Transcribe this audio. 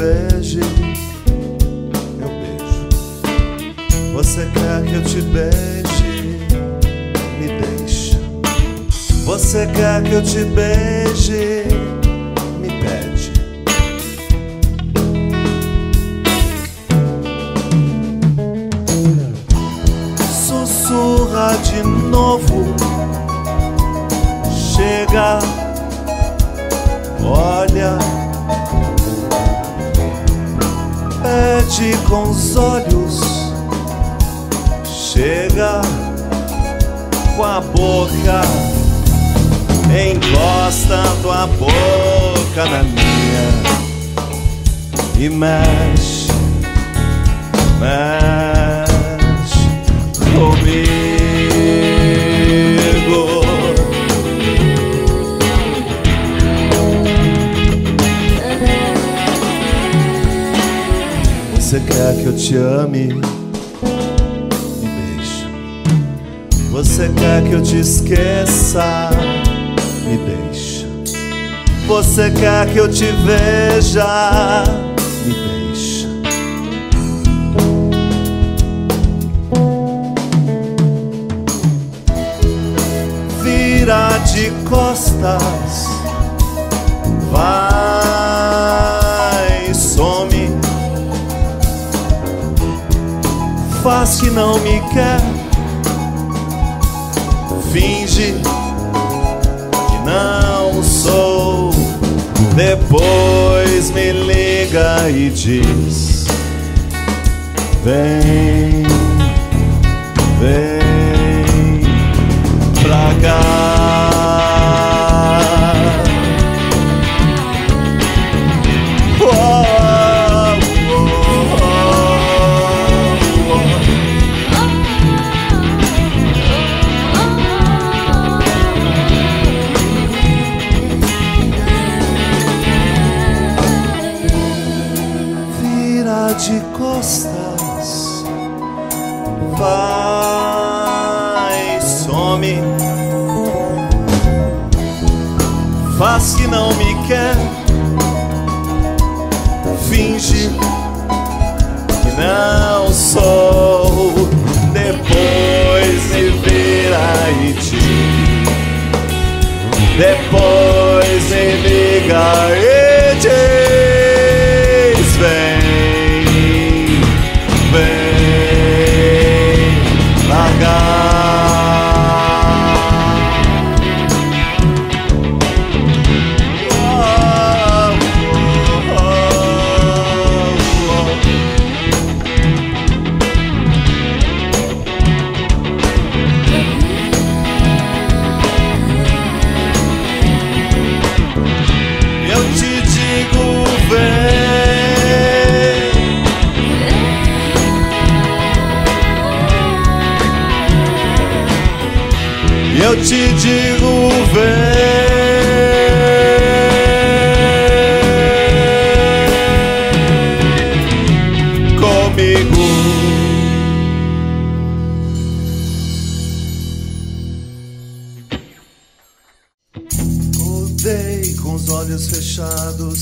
beije, eu beijo. Você quer que eu te beije, me deixa. Você quer que eu te beije, me pede. Sussurra de novo, chega, olha, pede com os olhos, chega com a boca, encostando a boca na minha e mexe, mexe comigo. Você quer que eu te ame? Me beija. Você quer que eu te esqueça? Me deixa. Você quer que eu te veja? Me deixa. Vira de costas, vai, some, faz que não me quer, finge que não sou, depois me liga e diz: vem, vem pra cá. De costas, vai, some, faz que não me quer, finge que não sou, depois me vira e diz, depois me liga e diz: vem, vem largar. Eu te digo vem, eu te digo vem comigo. Acordei com os olhos fechados,